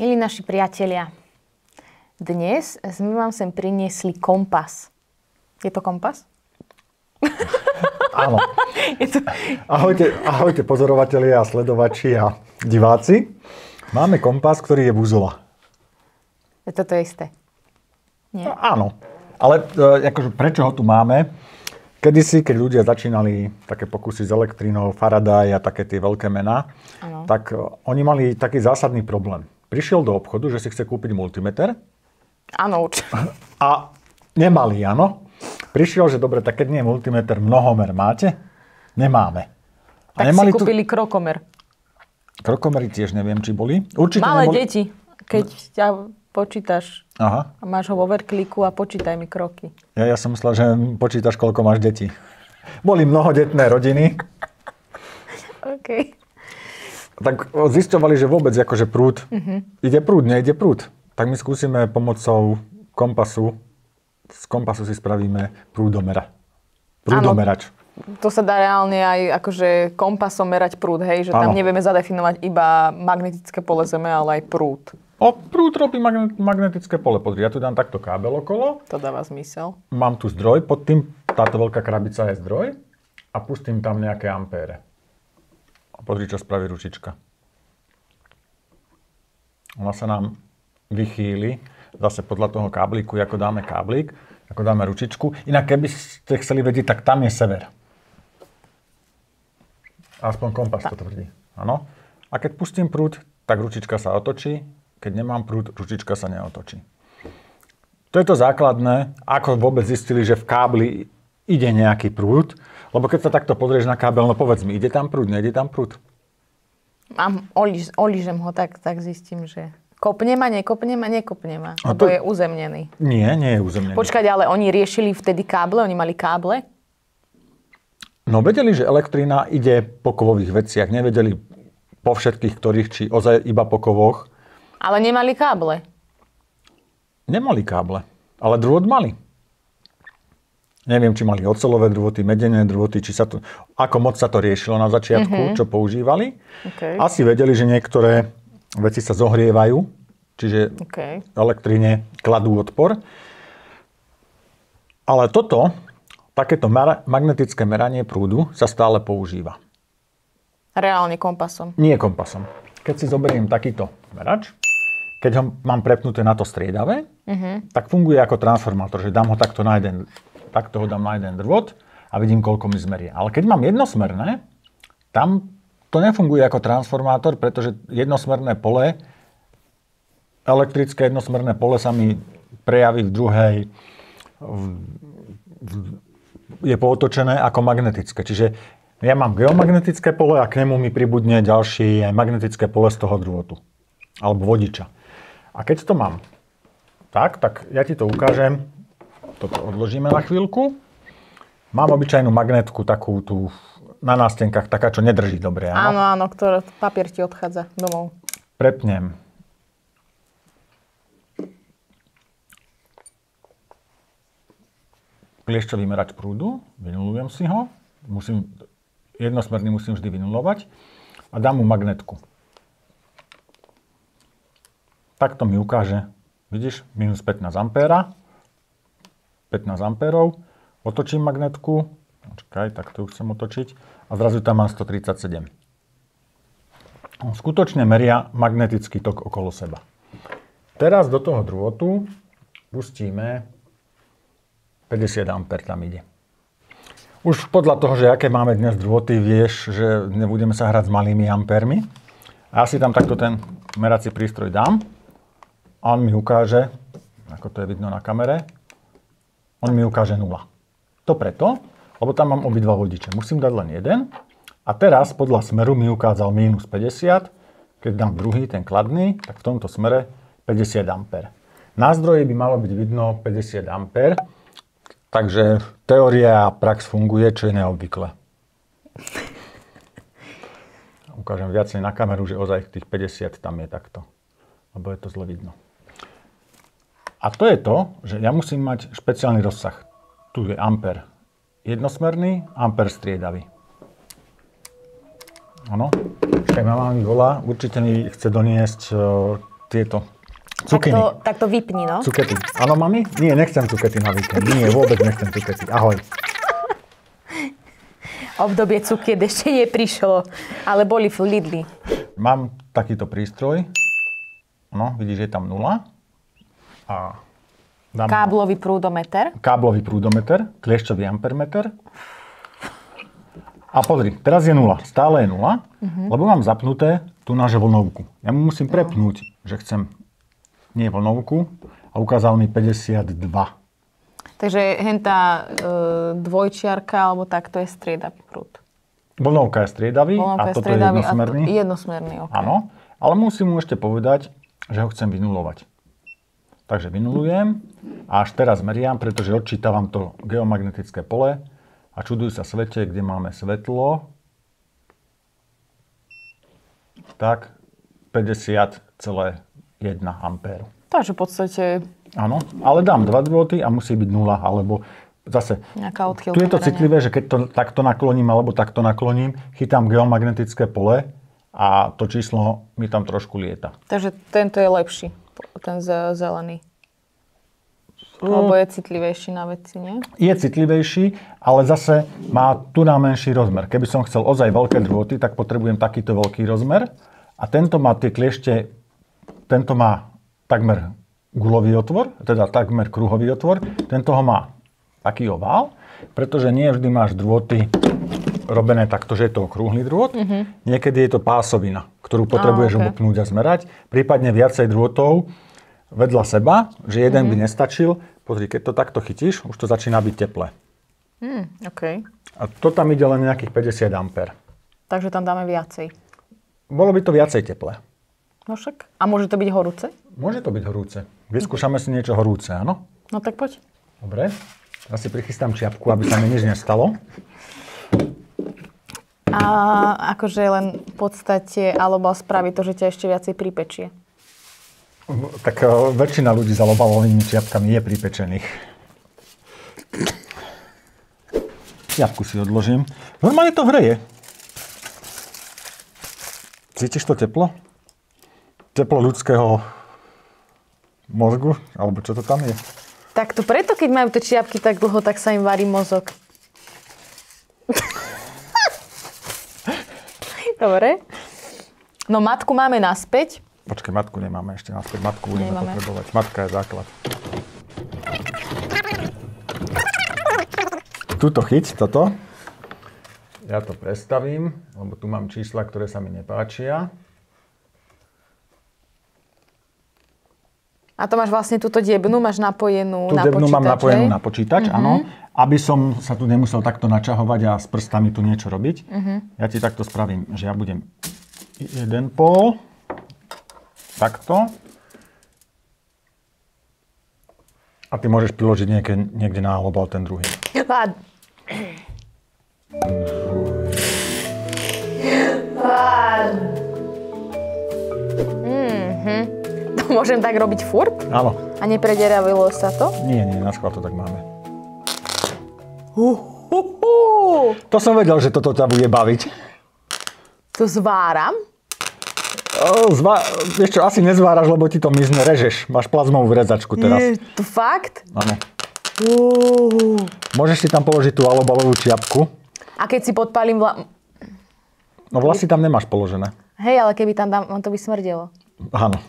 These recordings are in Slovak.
Milí naši priatelia, dnes sme vám sem priniesli kompas. Je to kompas? Áno. Ahojte pozorovatelia a sledovači a diváci. Máme kompas, ktorý je buzola. Je to isté? Nie? No, áno. Ale akože prečo ho tu máme? Kedysi, keď ľudia začínali také pokusy s elektrínou, Faraday a také tie veľké mená, tak oni mali taký zásadný problém. Prišiel do obchodu, že si chce kúpiť multimeter. Áno. A nemali, áno. Prišiel, že dobre, tak keď nie je multimeter, mnohomer máte? Nemáme. Tak si kúpili krokomer. Krokomery tiež neviem, či boli. Určite malé deti, keď ťa počítaš a máš ho vo verklíku a počítaj mi kroky. Ja som myslel, že počítaš, koľko máš detí. Boli mnohodetné rodiny. OK. Tak zisťovali, že vôbec akože prúd. Ide prúd, nejde prúd. Tak my skúsime pomocou kompasu. Z kompasu si spravíme prúdomerač. To sa dá reálne aj akože kompasom merať prúd, hej? Že tam nevieme zadefinovať iba magnetické pole Zeme, ale aj prúd. Prúd robí magnetické pole. Podri, ja tu dám takto kábel okolo. To dáva zmysel. Mám tu zdroj, pod tým táto veľká krabica je zdroj a pustím tam nejaké ampére. A podri, čo spraví ručička. Ona sa nám vychýli, zase podľa toho kábliku, ako dáme káblik, ako dáme ručičku. Inak keby ste chceli vedieť, tak tam je sever. Aspoň kompas to tvrdí. Áno. A keď pustím prúd, tak ručička sa otočí. Keď nemám prúd, ručička sa neotočí. To je to základné, ako vôbec zistili, že v kábli ide nejaký prúd. Lebo keď sa takto pozrieš na kábel, no povedz mi, ide tam prúd, nejde tam prúd? Olížem ho, tak zistím, že kopne ma, nekopne ma. Lebo je uzemnený. Nie je uzemnený. Počkať, ale oni riešili vtedy káble? Oni mali káble? No vedeli, že elektrína ide po kovových veciach. Nevedeli po všetkých, ktorých, či ozaj iba po kovoch. Ale nemali káble? Nemali káble, ale drôt mali. Neviem, či mali oceľové drôty, medené drôty, ako moc sa to riešilo na začiatku, čo používali. Okay. Asi vedeli, že niektoré veci sa zohrievajú, čiže elektríne kladú odpor. Ale takéto magnetické meranie prúdu sa stále používa. Reálne kompasom? Nie kompasom. Keď si zoberiem takýto merač, keď ho mám prepnuté na to striedavé, tak funguje ako transformátor, že dám ho takto ho dám na jeden drôt a vidím, koľko mi zmerie. Ale keď mám jednosmerné, tam to nefunguje ako transformátor, pretože elektrické jednosmerné pole sa mi prejaví v druhej, je pootočené ako magnetické. Čiže ja mám geomagnetické pole a k nemu mi pribudne ďalšie magnetické pole z toho drôtu. Alebo vodiča. A keď to mám tak ja ti to ukážem. Toto odložíme na chvíľku. Mám obyčajnú magnetku, takú tu na nástenkách, taká, čo nedrží dobre. Áno, papier ti odchádza domov. Prepnem. Kliešťový merač prúdu. Vynulujem si ho. Jednosmerný musím vždy vynulovať. A dám mu magnetku. Takto mi ukáže, vidíš, minus 15 ampéra. 15 ampérov. Otočím magnetku. Počkaj, takto ju chcem otočiť. A zrazu tam mám 137. Skutočne meria magnetický tok okolo seba. Teraz do toho drôtu pustíme 50 ampér tam ide. Už podľa toho, že aké máme dnes drôty, vieš, že nebudeme sa hrať s malými ampérmi. A ja si tam takto ten merací prístroj dám. A on mi ukáže, ako to je vidno na kamere, on mi ukáže 0. To preto, lebo tam mám obidva vodiče. Musím dať len jeden. A teraz podľa smeru mi ukázal minus 50. Keď dám druhý, ten kladný, tak v tomto smere 50 ampér. Na zdroji by malo byť vidno 50 ampér. Takže teória a prax funguje, čo je neobvyklé. Ukážem viacej na kameru, že ozaj tých 50 tam je takto. Lebo je to zle vidno. A to je to, že ja musím mať špeciálny rozsah. Tu je ampér jednosmerný, ampér striedavý. Áno. Keď mama mi volá, určite mi chce doniesť tieto cukiny. Tak to vypni, no. Cukety. Áno, mami? Nie, nechcem cukety na víkend. Nie, vôbec nechcem cukety. Ahoj. Obdobie cukiet ešte neprišlo, ale boli v Lidli. Mám takýto prístroj. No, vidíš, je tam 0. A dám Káblový prúdometer. Káblový prúdometer, kliešťový ampermeter. A pozri, teraz je 0. Stále je 0, lebo mám zapnuté tú našu vlnovku. Ja mu musím prepnúť, že chcem nie vlnovku a ukázal mi 52. Takže hentá dvojčiarka, alebo tak, to je striedavý prúd. Vlnovka je striedavý a toto je jednosmerný. Jednosmerný, ok. Áno, ale musím mu ešte povedať, že ho chcem vynulovať. Takže vynulujem a až teraz meriam, pretože odčítavam to geomagnetické pole a čuduj sa svete, kde máme svetlo. Tak 50,1 ampéru. Takže v podstate... Áno, ale dám 2 V a musí byť 0, alebo zase... Nejaká odchýlka. Tu je to citlivé, že keď to takto nakloním alebo takto nakloním, chytám geomagnetické pole a to číslo mi tam trošku lieta. Takže tento je lepší, ten zelený. Lebo je citlivejší na veci, nie? Je citlivejší, ale zase má tu na menší rozmer. Keby som chcel ozaj veľké drôty, tak potrebujem takýto veľký rozmer. A tento má tie kliešte, tento má takmer gulový otvor, teda takmer kruhový otvor. Tento ho má taký ovál, pretože nie vždy máš drôty robené takto, že je to okrúhly drôt. Niekedy je to pásovina, ktorú potrebuješ obupnúť a zmerať. Prípadne viacej drôtov vedľa seba, že jeden by nestačil. Pozri, keď to takto chytíš, už to začína byť teplé. Okay. A to tam ide len nejakých 50 ampér. Takže tam dáme viacej. Bolo by to viacej teplé. No však. A môže to byť horúce? Môže to byť horúce. Vyskúšame si niečo horúce, áno? No tak poď. Dobre. Ja si prichystám čiapku, aby sa mi nič nestalo. A akože len v podstate Alobal spraví to, že ťa ešte viacej pripečie. Tak väčšina ľudí s alobalovými čiapkami je pripečených. Čiapku si odložím. Normálne to hreje. Cítiš to teplo? Teplo ľudského mozgu? Alebo čo to tam je? Tak to preto, keď majú tie čiapky tak dlho, tak sa im varí mozog. Dobre. No matku máme naspäť. Počkaj, matku nemáme ešte naspäť. Matku budeme potrebovať. Matka je základ. Tuto chyť, toto. Ja to prestavím, lebo tu mám čísla, ktoré sa mi nepáčia. A to máš vlastne túto debnu, máš napojenú na počítač. Tú debnu mám napojenú na počítač, áno. Aby som sa tu nemusel takto načahovať a s prstami tu niečo robiť. Ja ti takto spravím, že ja budem 1,5. Takto. A ty môžeš priložiť niekde na Alobal ten druhý. To môžem tak robiť furt? Áno. A neprederavilo sa to? Nie, na schvál to tak máme. To som vedel, že toto ťa bude baviť. To zváram? Vieš čo, asi nezváraš, lebo ti to mizne, režeš. Máš plazmovú rezačku teraz. Je to fakt? Áno. Môžeš si tam položiť tú alobalovú čiapku. A keď si podpálim No vlasy tam nemáš položené. Hej, ale keby tam dám, to by smrdelo. Áno.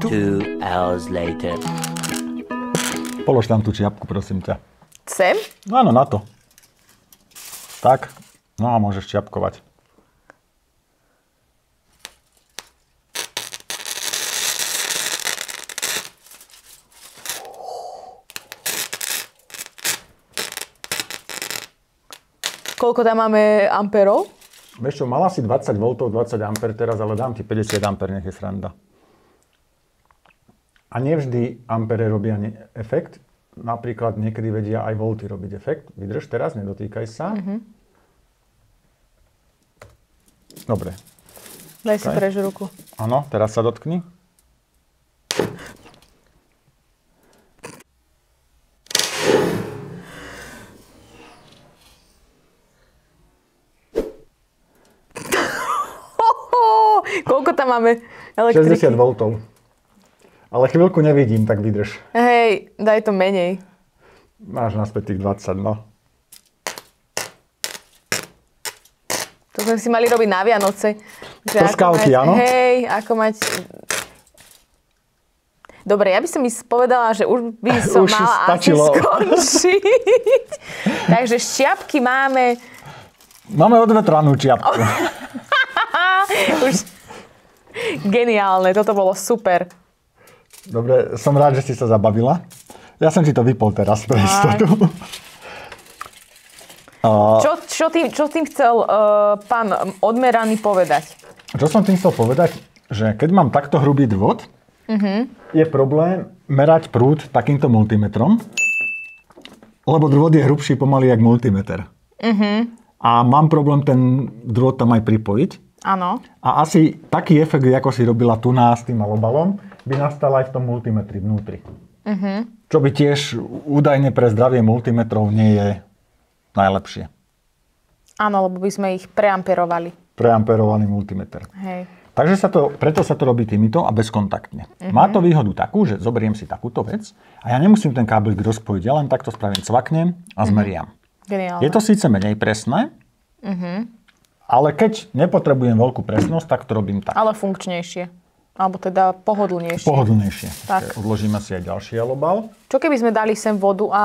Two hours later. Polož tam tú čiapku, prosím ťa. Sem? Áno, na to. Tak. No a môžeš čiapkovať. Koľko tam máme amperov? Vieš čo, mala si 20 V, 20 A teraz, ale dám ti 50 A, nech je sranda. A nevždy ampere robia efekt. Napríklad niekedy vedia aj volty robiť efekt. Vydrž teraz, nedotýkaj sa. Dobre. Daj si prež ruku. Áno, teraz sa dotkni. Koľko tam máme elektriky? 60 V. Ale chvíľku nevidím, tak vydrž. Hej, daj to menej. Máš naspäť tých 20, no. To sme si mali robiť na Vianoce. Prskavky, áno? Hej, ako mať... Dobre, ja by som povedala, že už by som Už mala stačilo. asi skončiť. Takže šťapky máme... Máme odvetranú čiapku. Už... Geniálne, toto bolo super. Dobre, som rád, že si sa zabavila. Ja som ti to vypol teraz pre istotu. Čo tým chcel pán odmeraný povedať? Čo som tým chcel povedať, že keď mám takto hrubý drôt, je problém merať prúd takýmto multimetrom, lebo drôt je hrubší pomaly jak multimeter. A mám problém ten drôt tam aj pripojiť. Áno. A asi taký efekt, ako si robila tu s tým malobalom, by nastal aj v tom multimetri vnútri. Čo by tiež údajne pre zdravie multimetrov nie je najlepšie. Áno, lebo by sme ich preamperovali. Preamperovaný multimeter. Hej. Takže preto sa to robí týmito a bezkontaktne. Má to výhodu takú, že zoberiem si takúto vec a ja nemusím ten káblik rozpojiť. Ja len takto spravím, cvaknem a zmeriam. Geniálne. Je to síce menej presné, ale keď nepotrebujem veľkú presnosť, tak to robím tak. Ale funkčnejšie. Alebo teda pohodlnejšie. Pohodlnejšie. Tak. Odložíme si aj ďalší alobal. Čo keby sme dali sem vodu a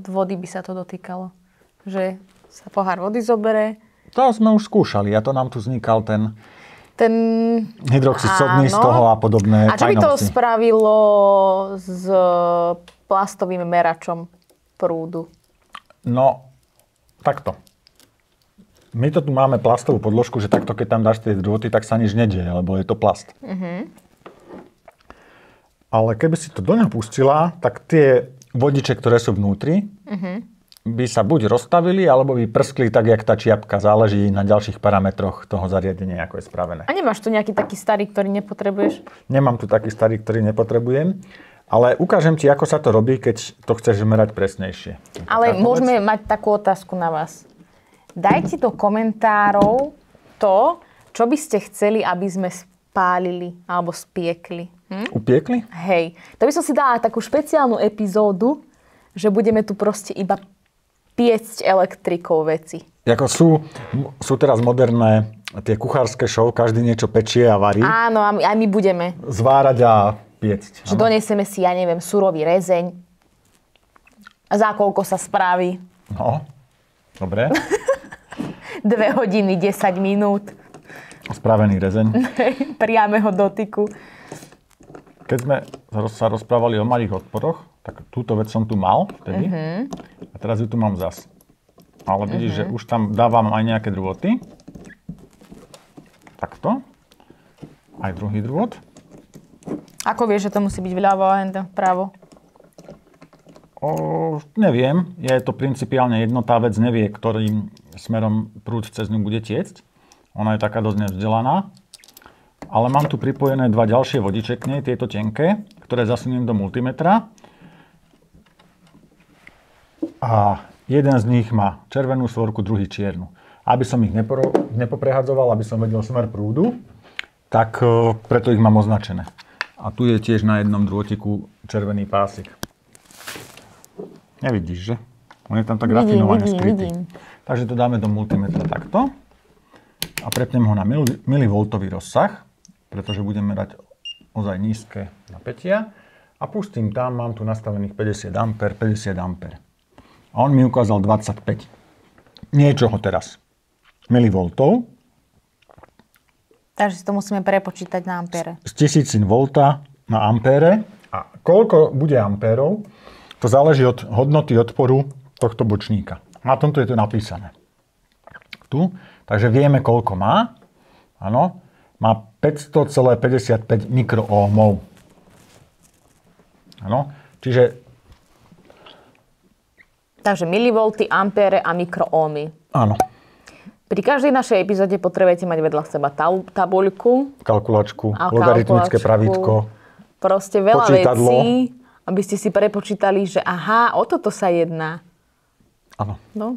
vody by sa to dotýkalo? Že sa pohár vody zobere. To sme už skúšali a to nám tu vznikal ten hydroxid sodný z áno. toho a podobné. A čo by to fajnovci. spravilo s plastovým meračom prúdu? No, takto. My to tu máme plastovú podložku, že takto, keď tam dáš tie drôty, tak sa nič nedieje, lebo je to plast. Ale keby si to doňa pustila, tak tie vodiče, ktoré sú vnútri, by sa buď rozstavili, alebo by prskli tak, jak tá čiapka. Záleží na ďalších parametroch toho zariadenia, ako je spravené. A nemáš tu nejaký taký starý, ktorý nepotrebuješ? Nemám tu taký starý, ktorý nepotrebujem, ale ukážem ti, ako sa to robí, keď to chceš merať presnejšie. Ale môžeme mať takú otázku na vás. Dajte do komentárov to, čo by ste chceli, aby sme spálili alebo spiekli. Upiekli? Hej. To by som si dala takú špeciálnu epizódu, že budeme tu proste iba piecť elektrikou veci. Ako sú teraz moderné tie kuchárske show, každý niečo pečie a varí. Áno, aj my budeme. Zvárať a piecť. Že donesieme si, ja neviem, surový rezeň. A za koľko sa spraví? No, dobre. 2 hodiny, 10 minút. Spravený rezeň. Priameho dotyku. Keď sme sa rozprávali o malých odporoch, tak túto vec som tu mal vtedy. A teraz ju tu mám zas. Ale vidíš, že už tam dávam aj nejaké drôty. Takto. Aj druhý drôt. Ako vieš, že to musí byť vľavo a ten vpravo? Neviem. Je to principiálne jedno. Tá vec nevie, ktorým smerom prúd cez ňu bude tiecť. Ona je taká dosť nevzdelaná. Ale mám tu pripojené 2 ďalšie vodiče k nej, tieto tenké, ktoré zasuniem do multimetra. A jeden z nich má červenú svorku, druhý čiernu. Aby som ich nepoprehadzoval, aby som vedel smer prúdu, tak preto ich mám označené. A tu je tiež na jednom drôtiku červený pásik. Nevidíš, že? On je tam tak rafinovane skrytý. Vidím. Takže to dáme do multimetra takto. A prepnem ho na milivoltový rozsah, pretože budem merať ozaj nízke napätia. A pustím tam, mám tu nastavených 50 A, 50 A. A on mi ukázal 25. Niečoho teraz. Milivoltov. Takže si to musíme prepočítať na ampére. Z 1000 V na ampére. A koľko bude ampérov, to záleží od hodnoty odporu tohto bočníka. Na tomto je to napísané. Tu. Takže vieme, koľko má. Áno. Má 500,55 mikroohmov. Áno. Čiže... Takže milivolty, ampére a mikroohmy. Áno. Pri každej našej epizóde potrebujete mať vedľa seba tabuľku. Kalkulačku, A logaritmické kalkulačku. pravítko. Proste veľa Počítadlo. vecí, aby ste si prepočítali, že aha, o toto sa jedná. Áno. No.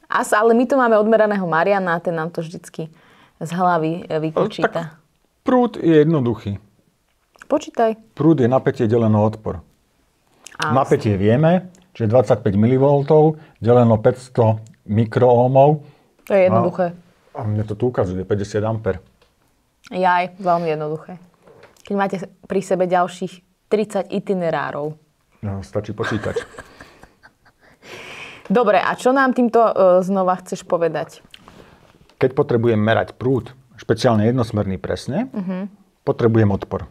Ale my to máme odmeraného Mariana a ten nám to vždycky z hlavy vypočíta. Prúd je jednoduchý. Počítaj. Prúd je napätie deleno odpor. A Napätie vieme, že 25 mV deleno 500 mikroohmov. To je jednoduché. A mne to tu ukazuje 50 A. Jaj, veľmi jednoduché. Keď máte pri sebe ďalších 30 itinerárov. No, stačí počítať. Dobre, a čo nám týmto znova chceš povedať? Keď potrebujem merať prúd, špeciálne jednosmerný presne, potrebujem odpor.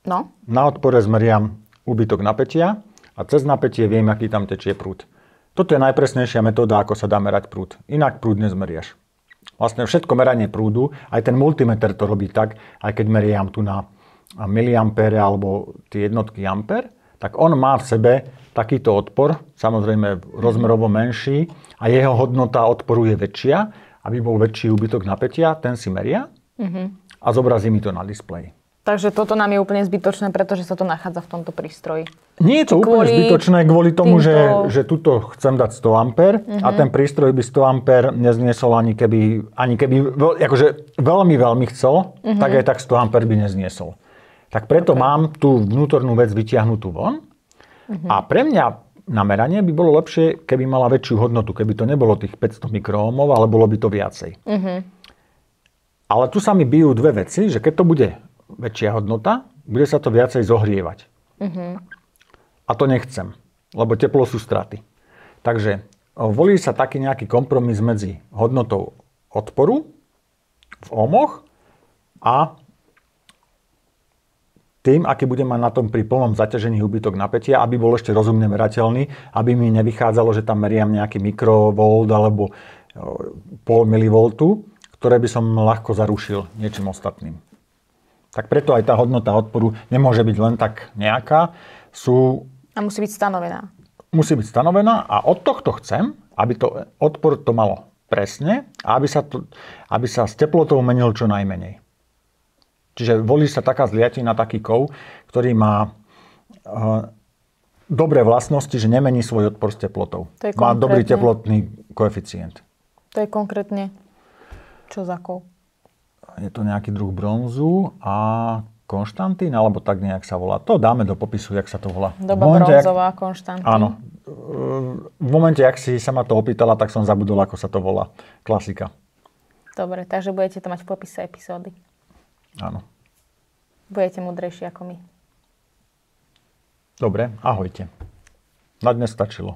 No, Na odpore zmeriam úbytok napätia a cez napätie viem, aký tam tečie prúd. Toto je najpresnejšia metóda, ako sa dá merať prúd. Inak prúd nezmeriaš. Vlastne všetko meranie prúdu, aj ten multimeter to robí tak, aj keď meriam tu na miliampére alebo tie jednotky ampér, tak on má v sebe takýto odpor, samozrejme rozmerovo menší a jeho hodnota odporu je väčšia, aby bol väčší úbytok napätia, ten si meria a zobrazí mi to na displeji. takže toto nám je úplne zbytočné, pretože sa to nachádza v tomto prístroji. Nie je to úplne zbytočné kvôli tomu, týmto- že tuto chcem dať 100 A a ten prístroj by 100 A nezniesol ani keby akože veľmi chcel, tak aj tak 100 A by nezniesol. Tak preto mám tú vnútornú vec vytiahnutú von a pre mňa na meranie by bolo lepšie, keby mala väčšiu hodnotu, keby to nebolo tých 500 mikroohmov, ale bolo by to viacej. Ale tu sa mi bijú dve veci, že keď to bude väčšia hodnota, bude sa to viacej zohrievať. A to nechcem, lebo teplo sú straty. Takže volí sa taký nejaký kompromis medzi hodnotou odporu v ohmoch a tým, aký budem mať na tom pri plnom zaťažení úbytok napätia, aby bol ešte rozumne merateľný, aby mi nevychádzalo, že tam meriam nejaký mikrovolt alebo pol milivoltu, ktoré by som ľahko zarušil niečím ostatným. Tak preto aj tá hodnota odporu nemôže byť len tak nejaká. A musí byť stanovená. Musí byť stanovená a od tohto chcem, aby to odpor to malo presne a aby sa s teplotou menil čo najmenej. Čiže volí sa taká zliatina, taký kov, ktorý má dobré vlastnosti, že nemení svoj odpor s teplotou. Má dobrý teplotný koeficient. To je konkrétne čo za kov? Je to nejaký druh bronzu a Konštantín, alebo tak nejak sa volá. To dáme do popisu, jak sa to volá. Doba bronzová, Konštantín. Áno. V momente, jak si sa ma to opýtala, tak som zabudol, ako sa to volá. Klasika. Dobre, takže budete to mať v popise epizódy. Áno. Budete múdrejší ako my. Dobre, ahojte. Na dnes stačilo.